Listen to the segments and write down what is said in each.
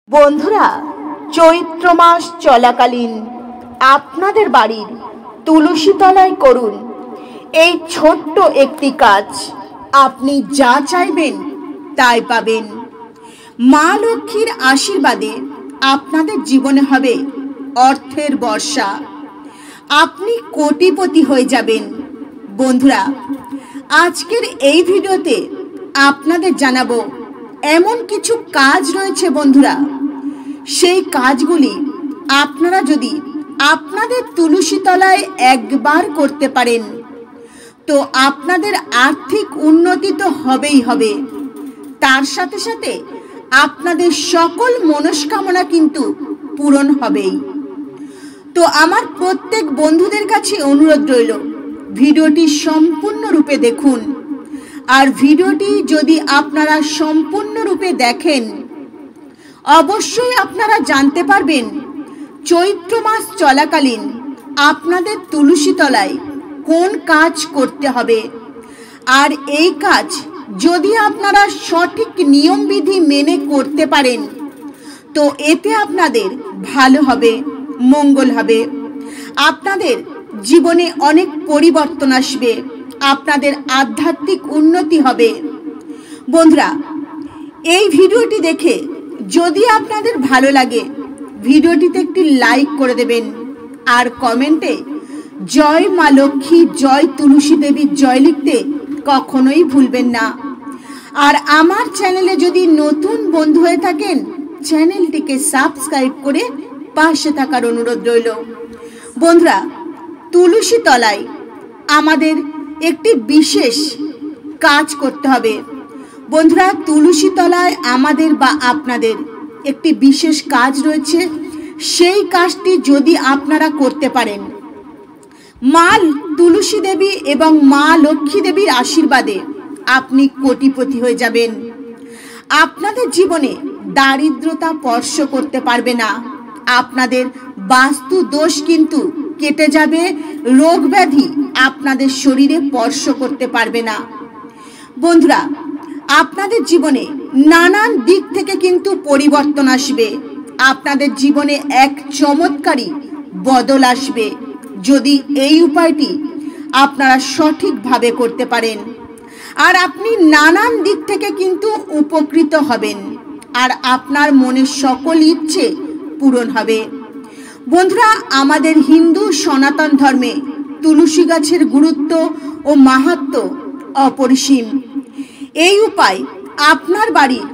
বন্ধুরা, চৈত্র মাস চলাকালীন আপনাদের বাড়ির তুলসী তলায় করুন এই ছোট্ট একটি কাজ। আপনি যা চাইবেন তাই পাবেন। মা লক্ষ্মীর আশীর্বাদে আপনাদের জীবনে হবে অর্থের বর্ষা। আপনি কোটিপতি হয়ে যাবেন। বন্ধুরা, আজকের এই ভিডিওতে আপনাদের জানাবো এমন কিছু কাজ রয়েছে বন্ধুরা, সেই কাজগুলি আপনারা যদি আপনাদের তুলসী তলায় একবার করতে পারেন তো আপনাদের আর্থিক উন্নতি তো হবেই হবে, তার সাথে সাথে আপনাদের সকল মনস্কামনা কিন্তু পূরণ হবেই। তো আমার প্রত্যেক বন্ধুদের কাছে অনুরোধ রইল, ভিডিওটি সম্পূর্ণরূপে দেখুন। আর ভিডিওটি যদি আপনারা সম্পূর্ণরূপে দেখেন, অবশ্যই আপনারা জানতে পারবেন চৈত্র মাস চলাকালীন আপনাদের তুলসী তলায় কোন কাজ করতে হবে। আর এই কাজ যদি আপনারা সঠিক নিয়মবিধি মেনে করতে পারেন তো এতে আপনাদের ভালো হবে, মঙ্গল হবে, আপনাদের জীবনে অনেক পরিবর্তন আসবে, আপনাদের আধ্যাত্মিক উন্নতি হবে। বন্ধুরা, এই ভিডিওটি দেখে যদি আপনাদের ভালো লাগে ভিডিওটিতে একটি লাইক করে দেবেন আর কমেন্টে জয় মা লক্ষ্মী, জয় তুলসী দেবী জয় লিখতে কখনোই ভুলবেন না। আর আমার চ্যানেলে যদি নতুন বন্ধু হয়ে থাকেন চ্যানেলটিকে সাবস্ক্রাইব করে পাশে থাকার অনুরোধ রইল। বন্ধুরা, তুলসী তলায় আমাদের একটি বিশেষ কাজ করতে হবে। বন্ধুরা, তুলসী তলায় আমাদের বা আপনাদের একটি বিশেষ কাজ রয়েছে। সেই কাজটি যদি আপনারা করতে পারেন, মা তুলসী দেবী এবং মা লক্ষ্মী দেবীর আশীর্বাদে আপনি কোটিপতি হয়ে যাবেন। আপনাদের জীবনে দারিদ্রতা স্পর্শ করতে পারবে না, আপনাদের বাস্তু দোষ কিন্তু কেটে যাবে, রোগ ব্যাধি আপনাদের শরীরে স্পর্শ করতে পারবে না। বন্ধুরা, আপনাদের জীবনে নানান দিক থেকে কিন্তু পরিবর্তন আসবে, আপনাদের জীবনে এক চমৎকারী বদল আসবে যদি এই উপায়টি আপনারা সঠিকভাবে করতে পারেন। আর আপনি নানান দিক থেকে কিন্তু উপকৃত হবেন আর আপনার মনের সকল ইচ্ছে পূরণ হবে। বন্ধুরা, আমাদের হিন্দু সনাতন ধর্মে তুলসী গাছের গুরুত্ব ও মাহাত্ম্য অপরিসীম। এই উপায় আপনার বাড়ির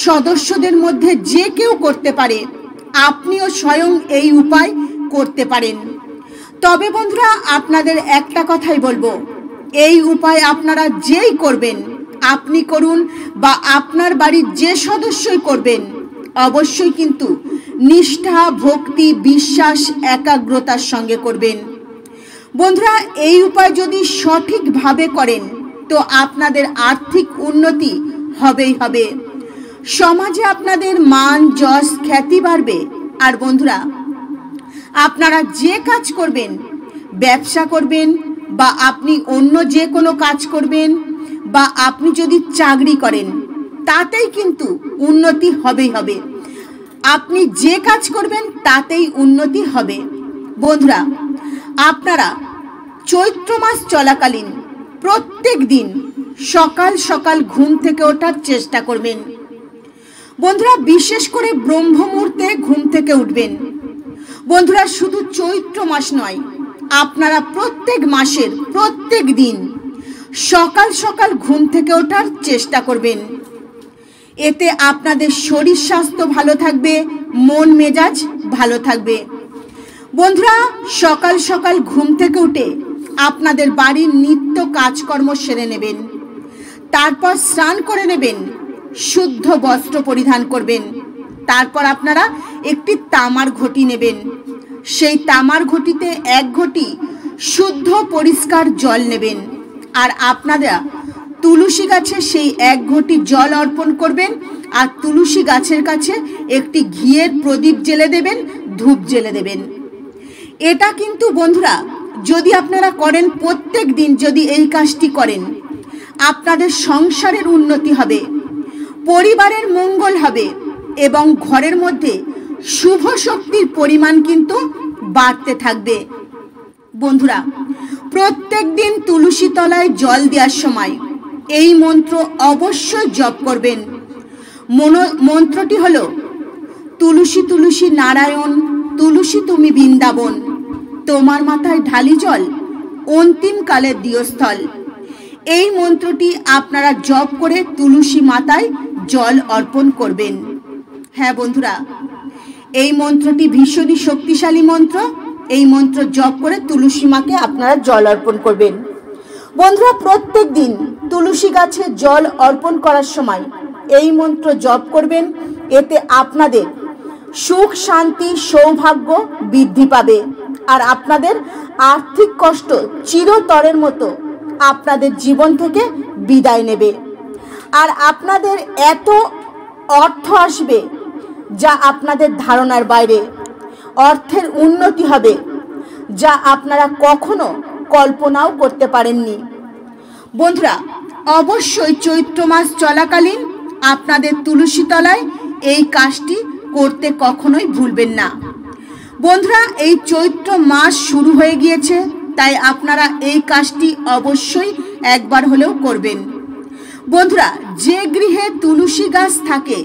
সদস্যদের মধ্যে যে কেউ করতে পারে, আপনিও স্বয়ং এই উপায় করতে পারেন। তবে বন্ধুরা, আপনাদের একটা কথাই বলবো, এই উপায় আপনারা যেই করবেন, আপনি করুন বা আপনার বাড়ির যে সদস্যই করবেন, অবশ্যই কিন্তু নিষ্ঠা, ভক্তি, বিশ্বাস, একাগ্রতার সঙ্গে করবেন। বন্ধুরা, এই উপায় যদি সঠিকভাবে করেন তো আপনাদের আর্থিক উন্নতি হবেই হবে, সমাজে আপনাদের মান, যশ, খ্যাতি বাড়বে। আর বন্ধুরা, আপনারা যে কাজ করবেন, ব্যবসা করবেন বা আপনি অন্য যে কোনো কাজ করবেন বা আপনি যদি চাকরি করেন, তাতেই কিন্তু উন্নতি হবেই হবে। আপনি যে কাজ করবেন তাতেই উন্নতি হবে। বন্ধুরা, আপনারা চৈত্র মাস চলাকালীন প্রত্যেক দিন সকাল সকাল ঘুম থেকে ওঠার চেষ্টা করবেন। বন্ধুরা, বিশেষ করে ব্রহ্ম মুহূর্তে ঘুম থেকে উঠবেন। বন্ধুরা, শুধু চৈত্র মাস নয়, আপনারা প্রত্যেক মাসের প্রত্যেক দিন সকাল সকাল ঘুম থেকে ওঠার চেষ্টা করবেন। এতে আপনাদের শরীর স্বাস্থ্য ভালো থাকবে, মন মেজাজ ভালো থাকবে। বন্ধুরা, সকাল সকাল ঘুম থেকে উঠে আপনাদের বাড়ির নিত্য কাজকর্ম সেরে নেবেন, তারপর স্নান করে নেবেন, শুদ্ধ বস্ত্র পরিধান করবেন, তারপর আপনারা একটি তামার ঘটি নেবেন। সেই তামার ঘটিতে 1 ঘটি শুদ্ধ পরিষ্কার জল নেবেন আর আপনারা তুলসী গাছে সেই 1 ঘটি জল অর্পণ করবেন আর তুলসী গাছের কাছে একটি ঘিয়ের প্রদীপ জ্বেলে দেবেন, ধূপ জ্বেলে দেবেন। এটা কিন্তু বন্ধুরা যদি আপনারা করেন, প্রত্যেক দিন যদি এই কাজটি করেন, আপনাদের সংসারের উন্নতি হবে, পরিবারের মঙ্গল হবে, এবং ঘরের মধ্যে শুভ শক্তির পরিমাণ কিন্তু বাড়তে থাকবে। বন্ধুরা, প্রত্যেক দিন তুলসী তলায় জল দেওয়ার সময় এই মন্ত্র অবশ্যই জপ করবেন। মন্ত্রটি হলো, তুলসী তুলসী নারায়ণ, তুলসী তুমি বৃন্দাবন, তোমার মাথায় ঢালি জল, অন্তিম কালের দিয়স্থল। এই মন্ত্রটি আপনারা জপ করে তুলসী মাতায় জল অর্পণ করবেন। হ্যাঁ বন্ধুরা, এই মন্ত্রটি ভীষণই শক্তিশালী মন্ত্র। এই মন্ত্র জপ করে তুলসী মাকে আপনারা জল অর্পণ করবেন। বন্ধুরা, প্রত্যেক দিন তুলসী গাছে জল অর্পণ করার সময় এই মন্ত্র জপ করবেন। এতে আপনাদের সুখ শান্তি সৌভাগ্য বৃদ্ধি পাবে, আর আপনাদের আর্থিক কষ্ট চিরতরের মতো আপনাদের জীবন থেকে বিদায় নেবে। আর আপনাদের এত অর্থ আসবে যা আপনাদের ধারণার বাইরে। অর্থের উন্নতি হবে যা আপনারা কখনো কল্পনাও করতে পারেননি। বন্ধুরা, অবশ্যই চৈত্র মাস চলাকালীন আপনাদের তুলসী তলায় এই কাজটি করতে কখনোই ভুলবেন না। বন্ধুরা, এই চৈত্র মাস শুরু হয়ে গিয়েছে, তাই আপনারা এই কাজটি অবশ্যই একবার হলেও করবেন। বন্ধুরা, যে গৃহে তুলসী গাছ থাকে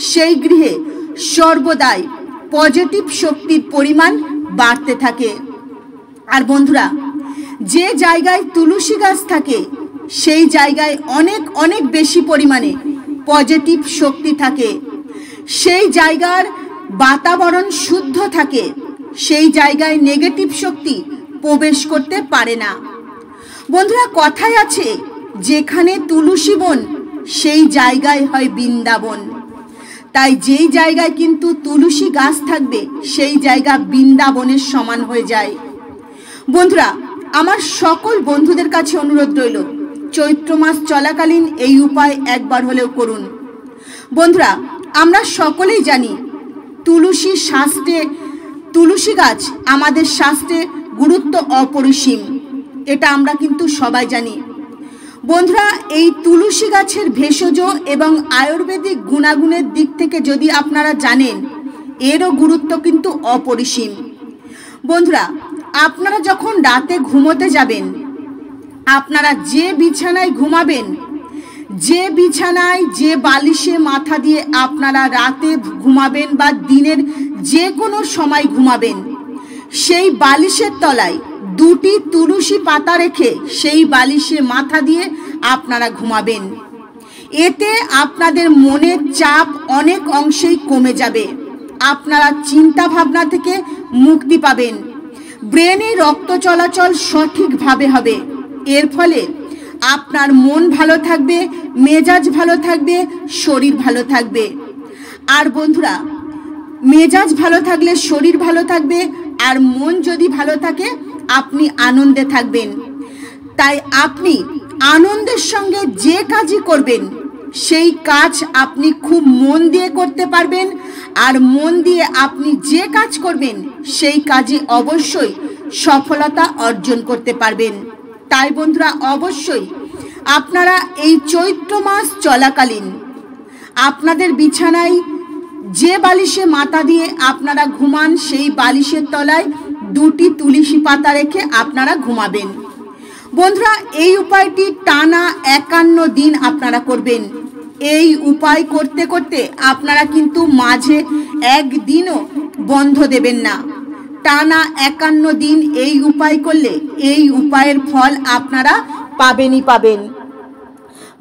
সেই গৃহে সর্বদাই পজিটিভ শক্তির পরিমাণ বাড়তে থাকে। আর বন্ধুরা, যে জায়গায় তুলসী গাছ থাকে সেই জায়গায় অনেক অনেক বেশি পরিমাণে পজিটিভ শক্তি থাকে। সেই জায়গার বাতাবরণ শুদ্ধ থাকে, সেই জায়গায় নেগেটিভ শক্তি প্রবেশ করতে পারে না। বন্ধুরা, কথায় আছে, যেখানে তুলসী বন সেই জায়গায় হয় বৃন্দাবন। তাই যেই জায়গায় কিন্তু তুলসী গাছ থাকবে সেই জায়গা বৃন্দাবনের সমান হয়ে যায়। বন্ধুরা, আমার সকল বন্ধুদের কাছে অনুরোধ রইল, চৈত্র মাস চলাকালীন এই উপায় একবার হলেও করুন। বন্ধুরা, আমরা সকলেই জানি তুলসী গাছ আমাদের শাস্ত্রে গুরুত্ব অপরিসীম, এটা আমরা কিন্তু সবাই জানি। বন্ধুরা, এই তুলসী গাছের ভেষজ এবং আয়ুর্বেদিক গুণাগুণের দিক থেকে যদি আপনারা জানেন, এরও গুরুত্ব কিন্তু অপরিসীম। বন্ধুরা, আপনারা যখন রাতে ঘুমোতে যাবেন, আপনারা যে বিছানায় ঘুমাবেন, যে বিছানায় যে বালিশে মাথা দিয়ে আপনারা রাতে ঘুমাবেন বা দিনের যে কোনো সময় ঘুমাবেন, সেই বালিশের তলায় দুটি তুলসী পাতা রেখে সেই বালিশে মাথা দিয়ে আপনারা ঘুমাবেন। এতে আপনাদের মনের চাপ অনেক অংশেই কমে যাবে। আপনারা চিন্তা ভাবনা থেকে মুক্তি পাবেন। ব্রেনে রক্ত চলাচল সঠিকভাবে হবে। এর ফলে আপনার মন ভালো থাকবে, মেজাজ ভালো থাকবে, শরীর ভালো থাকবে। আর বন্ধুরা, মেজাজ ভালো থাকলে শরীর ভালো থাকবে, আর মন যদি ভালো থাকে আপনি আনন্দে থাকবেন। তাই আপনি আনন্দের সঙ্গে যে কাজই করবেন সেই কাজ আপনি খুব মন দিয়ে করতে পারবেন। আর মন দিয়ে আপনি যে কাজ করবেন সেই কাজে অবশ্যই সফলতা অর্জন করতে পারবেন। তাই বন্ধুরা, অবশ্যই আপনারা এই চৈত্র মাস চলাকালীন আপনাদের বিছানায় যে বালিশে মাথা দিয়ে আপনারা ঘুমান সেই বালিশের তলায় দুটি তুলসী পাতা রেখে আপনারা ঘুমাবেন। বন্ধুরা, এই উপায়টি টানা 51 দিন আপনারা করবেন। এই উপায় করতে করতে আপনারা কিন্তু মাঝে একদিনও বন্ধ দেবেন না। টানা 51 দিন এই উপায় করলে এই উপায়ের ফল আপনারা পাবেনই পাবেন।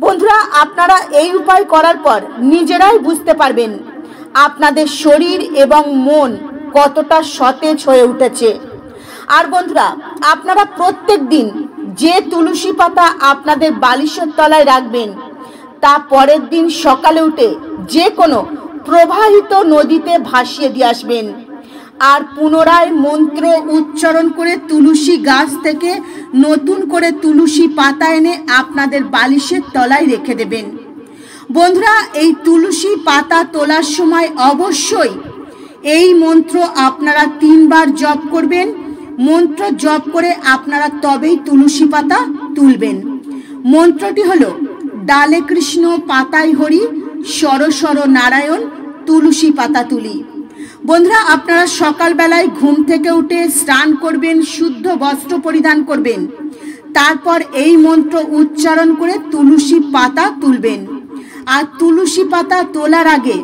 বন্ধুরা, আপনারা এই উপায় করার পর নিজেরাই বুঝতে পারবেন আপনাদের শরীর এবং মন কতটা সতেজ হয়ে উঠেছে। আর বন্ধুরা, আপনারা প্রত্যেক দিন যে তুলসী পাতা আপনাদের বালিশের তলায় রাখবেন, তা পরের দিন সকালে উঠে যে কোনো প্রবাহিত নদীতে ভাসিয়ে দিয়ে আসবেন। আর পুনরায় মন্ত্র উচ্চারণ করে তুলসী গাছ থেকে নতুন করে তুলসী পাতা এনে আপনাদের বালিশের তলায় রেখে দেবেন। বন্ধুরা, এই তুলসী পাতা তোলার সময় অবশ্যই এই মন্ত্র আপনারা 3 বার জপ করবেন। মন্ত্র জপ করে আপনারা তবেই তুলসী পাতা তুলবেন। মন্ত্রটি হলো, ডালে কৃষ্ণ পাতায় হরি, সর সর নারায়ণ, তুলসী পাতা তুলি। বন্ধুরা, আপনারা সকালবেলায় ঘুম থেকে উঠে স্নান করবেন, শুদ্ধ বস্ত্র পরিধান করবেন, তারপর এই মন্ত্র উচ্চারণ করে তুলসী পাতা তুলবেন। আর তুলসী পাতা তোলার আগে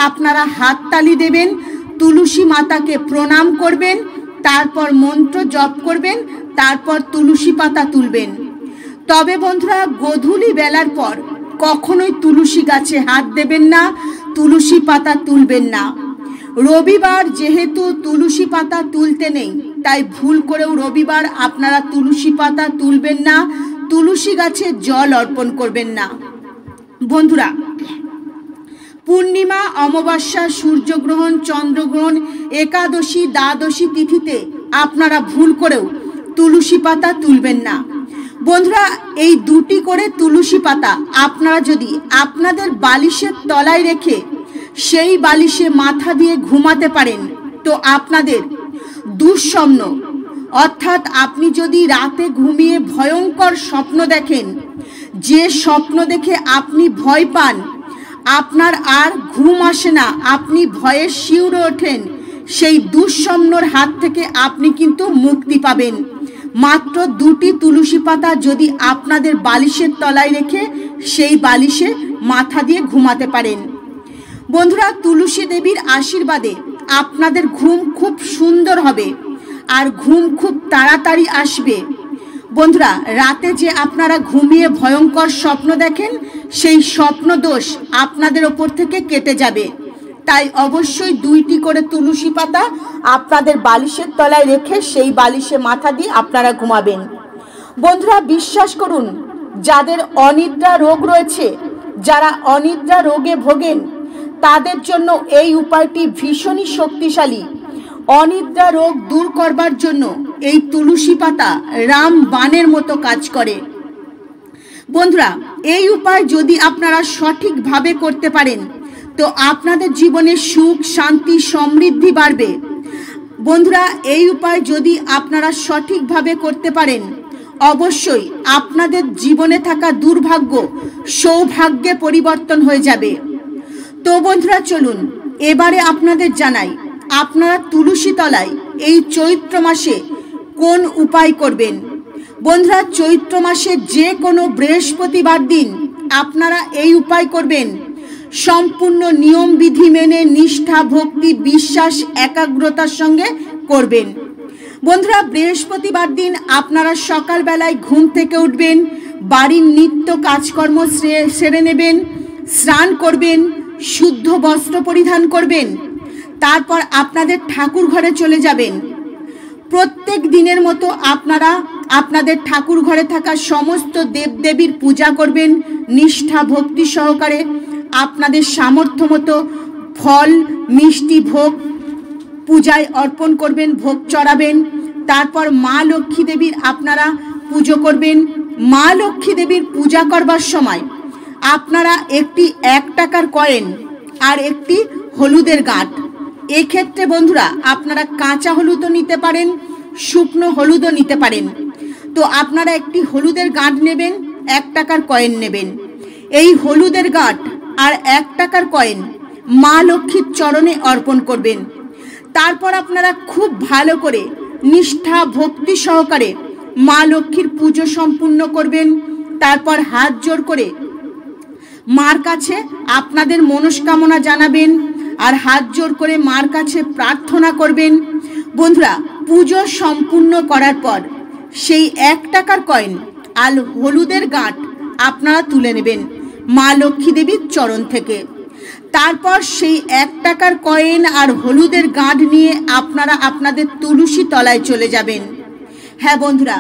আপনারা হাততালি দেবেন, তুলসী মাতাকে প্রণাম করবেন, তারপর মন্ত্র জপ করবেন, তারপর তুলসী পাতা তুলবেন। তবে বন্ধুরা, গোধূলি বেলার পর কখনোই তুলসী গাছে হাত দেবেন না, তুলসী পাতা তুলবেন না। রবিবার যেহেতু তুলসী পাতা তুলতে নেই, তাই ভুল করেও রবিবার আপনারা তুলসী পাতা তুলবেন না, তুলসী গাছে জল অর্পণ করবেন না। বন্ধুরা, পূর্ণিমা, অমাবস্যা, সূর্যগ্রহণ, চন্দ্রগ্রহণ, একাদশী, দ্বাদশী তিথিতে আপনারা ভুল করেও তুলসী পাতা তুলবেন না। বন্ধুরা, এই দুটি করে তুলসী পাতা আপনারা যদি আপনাদের বালিশের তলায় রেখে সেই বালিশে মাথা দিয়ে ঘুমাতে পারেন, তো আপনাদের দুঃস্বপ্ন, অর্থাৎ আপনি যদি রাতে ঘুমিয়ে ভয়ঙ্কর স্বপ্ন দেখেন, যে স্বপ্ন দেখে আপনি ভয় পান, আপনার আর ঘুম আসে না, আপনি ভয়ে শিউরে ওঠেন, সেই দুঃস্বপ্নর হাত থেকে আপনি কিন্তু মুক্তি পাবেন। মাত্র দুটি তুলসী পাতা যদি আপনাদের বালিশের তলায় রেখে সেই বালিশে মাথা দিয়ে ঘুমাতে পারেন। বন্ধুরা, তুলসী দেবীর আশীর্বাদে আপনাদের ঘুম খুব সুন্দর হবে আর ঘুম খুব তাড়াতাড়ি আসবে। বন্ধুরা, রাতে যে আপনারা ঘুমিয়ে ভয়ঙ্কর স্বপ্ন দেখেন, সেই স্বপ্ন দোষ আপনাদের ওপর থেকে কেটে যাবে। তাই অবশ্যই দুইটি করে তুলসী পাতা আপনাদের বালিশের তলায় রেখে সেই বালিশে মাথা দিয়ে আপনারা ঘুমাবেন। বন্ধুরা, বিশ্বাস করুন, যাদের অনিদ্রা রোগ রয়েছে, যারা অনিদ্রা রোগে ভোগেন, তাদের জন্য এই উপায়টি ভীষণই শক্তিশালী। অনিদ্রা রোগ দূর করবার জন্য এই তুলসী পাতা রামবাণের মতো কাজ করে। বন্ধুরা, এই উপায় যদি আপনারা সঠিকভাবে করতে পারেন, তো আপনাদের জীবনে সুখ, শান্তি, সমৃদ্ধি বাড়বে। বন্ধুরা, এই উপায় যদি আপনারা সঠিকভাবে করতে পারেন, অবশ্যই আপনাদের জীবনে থাকা দুর্ভাগ্য সৌভাগ্যে পরিবর্তন হয়ে যাবে। তো বন্ধুরা, চলুন এবারে আপনাদের জানাই, আপনারা তুলসী তলায় এই চৈত্র মাসে কোন উপায় করবেন। বন্ধুরা, চৈত্র মাসে যে কোনো বৃহস্পতিবার দিন আপনারা এই উপায় করবেন। সম্পূর্ণ নিয়ম বিধি মেনে নিষ্ঠা, ভক্তি, বিশ্বাস, একাগ্রতার সঙ্গে করবেন। বন্ধুরা, বৃহস্পতিবার দিন আপনারা সকালবেলায় ঘুম থেকে উঠবেন, বাড়ির নিত্য কাজকর্ম সেরে নেবেন, স্নান করবেন, শুদ্ধ বস্ত্র পরিধান করবেন, তারপর আপনাদের ঠাকুর ঘরে চলে যাবেন। প্রত্যেক দিনের মতো আপনারা আপনাদের ঠাকুর ঘরে থাকা সমস্ত দেবদেবীর পূজা করবেন নিষ্ঠা, ভক্তি সহকারে। আপনাদের সামর্থ্য মতো ফল, মিষ্টি ভোগ পূজায় অর্পণ করবেন, ভোগ চড়াবেন। তারপর মা লক্ষ্মী দেবীর আপনারা পুজো করবেন। মা লক্ষ্মী দেবীর পূজা করবার সময় আপনারা একটি 1 টাকার কয়েন আর একটি হলুদের গাঁট, এক্ষেত্রে বন্ধুরা আপনারা কাঁচা হলুদও নিতে পারেন, শুকনো হলুদও নিতে পারেন। তো আপনারা একটি হলুদের গাঁট নেবেন, 1 টাকার কয়েন নেবেন। এই হলুদের গাঁট আর 1 টাকার কয়েন মা লক্ষ্মীর চরণে অর্পণ করবেন। তারপর আপনারা খুব ভালো করে নিষ্ঠা, ভক্তি সহকারে মা লক্ষ্মীর পুজো সম্পূর্ণ করবেন। তারপর হাত জোড় করে মার কাছে আপনাদের মনস্কামনা জানাবেন আর হাত জোড় করে মার কাছে প্রার্থনা করবেন। বন্ধুরা, পুজো সম্পূর্ণ করার পর সেই 1 টাকার কয়েন আর হলুদের গাঁট আপনারা তুলে নেবেন মা লক্ষ্মী দেবীর চরণ থেকে। তারপর সেই 1 টাকার কয়েন আর হলুদের গাঁট নিয়ে আপনারা আপনাদের তুলসী তলায় চলে যাবেন। হ্যাঁ বন্ধুরা,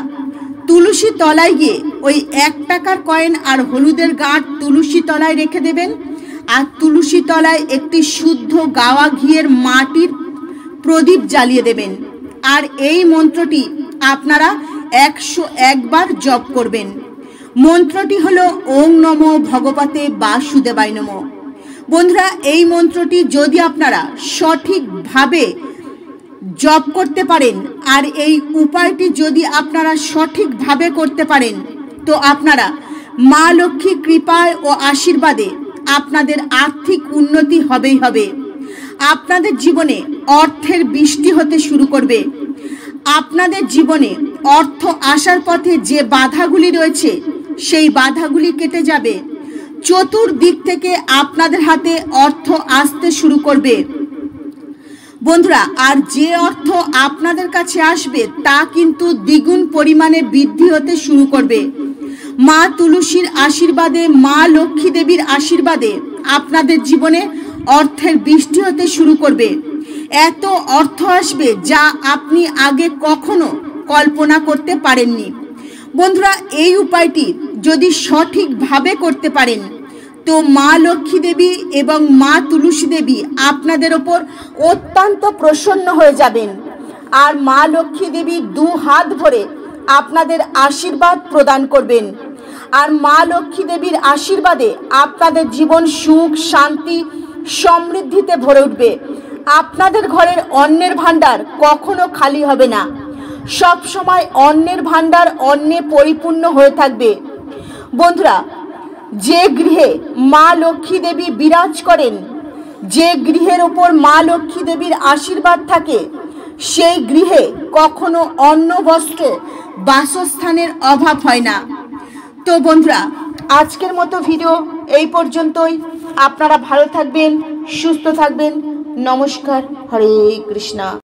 তুলসী তলায় গিয়ে ওই 1 টাকার কয়েন আর হলুদের গাঁট তুলসী তলায় রেখে দেবেন। আর তুলসী তলায় একটি শুদ্ধ গাওয়া ঘিয়ের মাটির প্রদীপ জ্বালিয়ে দেবেন। আর এই মন্ত্রটি আপনারা 101 বার জপ করবেন। মন্ত্রটি হলো ওং নমো ভগবতে বাসুদেবায় নমঃ। বন্ধুরা, এই মন্ত্রটি যদি আপনারা সঠিকভাবে জপ করতে পারেন আর এই উপায়টি যদি আপনারা সঠিকভাবে করতে পারেন, তো আপনারা মা লক্ষ্মীর কৃপায় ও আশীর্বাদে আপনাদের আর্থিক উন্নতি হবেই হবে। আপনাদের জীবনে অর্থের বৃষ্টি হতে শুরু করবে। আপনাদের জীবনে অর্থ আসার পথে যে বাধাগুলি রয়েছে সেই বাধাগুলি কেটে যাবে। চতুর্দিক থেকে আপনাদের হাতে অর্থ আসতে শুরু করবে বন্ধুরা। আর যে অর্থ আপনাদের কাছে আসবে তা কিন্তু দ্বিগুণ পরিমাণে বৃদ্ধি হতে শুরু করবে। মা তুলসীর আশীর্বাদে, মা লক্ষ্মী দেবীর আশীর্বাদে আপনাদের জীবনে অর্থের বৃষ্টি হতে শুরু করবে। এত অর্থ আসবে যা আপনি আগে কখনো কল্পনা করতে পারেননি। বন্ধুরা, এই উপায়টি যদি সঠিকভাবে করতে পারেন তো মা লক্ষ্মী দেবী এবং মা তুলসী দেবী আপনাদের ওপর অত্যন্ত প্রসন্ন হয়ে যাবেন। আর মা লক্ষ্মী দেবী দু হাত ভরে আপনাদের আশীর্বাদ প্রদান করবেন। আর মা লক্ষ্মী দেবীর আশীর্বাদে আপনাদের জীবন সুখ, শান্তি, সমৃদ্ধিতে ভরে উঠবে। আপনাদের ঘরের অন্নের ভাণ্ডার কখনো খালি হবে না। সব সময় অন্নের ভাণ্ডার অন্নে পরিপূর্ণ হয়ে থাকবে। বন্ধুরা, যে গৃহে মা লক্ষ্মী দেবী বিরাজ করেন, যে গৃহের ওপর মা লক্ষ্মী দেবীর আশীর্বাদ থাকে, সেই গৃহে কখনো অন্ন, বস্ত্র, বাসস্থানের অভাব হয় না। তো বন্ধুরা, আজকের মতো ভিডিও এই পর্যন্তই। আপনারা ভালো থাকবেন, সুস্থ থাকবেন। নমস্কার। হরে কৃষ্ণা।